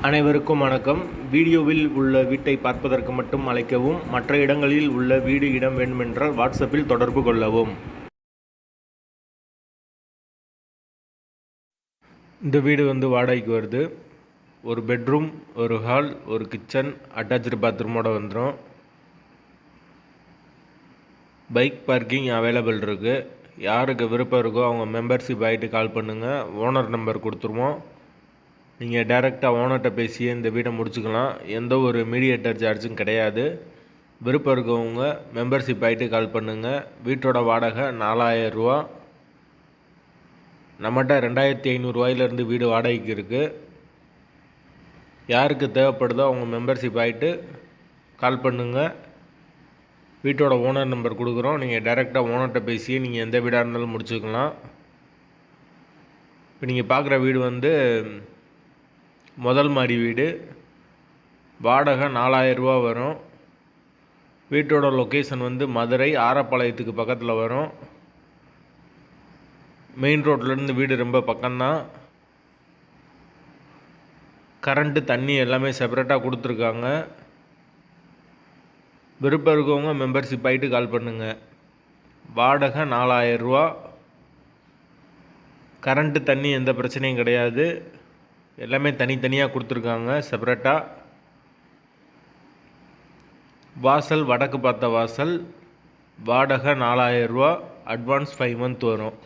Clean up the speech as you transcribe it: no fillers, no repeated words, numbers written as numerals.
அனைவருக்கும் வணக்கம். வீடியோவில் உள்ள வீட்டை பார்ப்பதற்கு மட்டும் அழைக்கவும். மற்ற இடங்களில் உள்ள வீடு இடம் வேண்டுமென்றால் வாட்ஸ்அப்பில் தொடர்பு கொள்ளவும். இந்த வீடு வாடகைக்கு வருது. ஒரு பெட்ரூம், ஒரு ஹால், ஒரு கிச்சன், அட்டாச்சு பாத்ரூமோட வந்துடும். பைக் பார்க்கிங் அவைலபிள் இருக்குது. யாருக்கு விருப்பம் இருக்கோ அவங்க மெம்பர்ஷிப் ஆகிட்டு கால் பண்ணுங்கள். ஓனர் நம்பர் கொடுத்துருவோம். நீங்கள் டைரெக்டாக ஓனர்கிட்ட பேசியே இந்த வீடை முடிச்சுக்கலாம். எந்த ஒரு மீடியேட்டர் சார்ஜும் கிடையாது. விருப்பம் இருக்கவங்க மெம்பர்ஷிப் ஆகிட்டு கால் பண்ணுங்கள். வீட்டோட வாடகை 4000 ரூபா. நம்மகிட்ட 2500 ரூபாயிலேருந்து வீடு வாடகைக்கு இருக்குது. யாருக்கு தேவைப்படுதோ அவங்க மெம்பர்ஷிப் ஆகிட்டு கால் பண்ணுங்கள். வீட்டோட ஓனர் நம்பர் கொடுக்குறோம். நீங்கள் டைரெக்டாக ஓனர்கிட்ட பேசியே நீங்கள் எந்த வீடாக இருந்தாலும் முடிச்சுக்கலாம். இப்போ நீங்கள் பார்க்குற வீடு முதல் மாடி வீடு. வாடகை 4000 ரூபா வரும். வீட்டோட லொக்கேஷன் மதுரை ஆரப்பாளையத்துக்கு பக்கத்தில் வரும். மெயின் ரோட்லேருந்து வீடு ரொம்ப பக்கம்தான். கரண்ட்டு தண்ணி எல்லாமே செப்பரேட்டாக கொடுத்துருக்காங்க. விருப்பம் இருக்கவங்க மெம்பர்ஷிப் ஆகிட்டு கால் பண்ணுங்கள். வாடகை 4000 ரூபா. கரண்ட்டு தண்ணி எந்த பிரச்சனையும் கிடையாது. எல்லாமே தனித்தனியாக கொடுத்துருக்காங்க செப்பரேட்டாக. வாசல் வடக்கு பார்த்த வாசல். வாடகை 4000 ரூபா. அட்வான்ஸ் 5 மந்த் வரும்.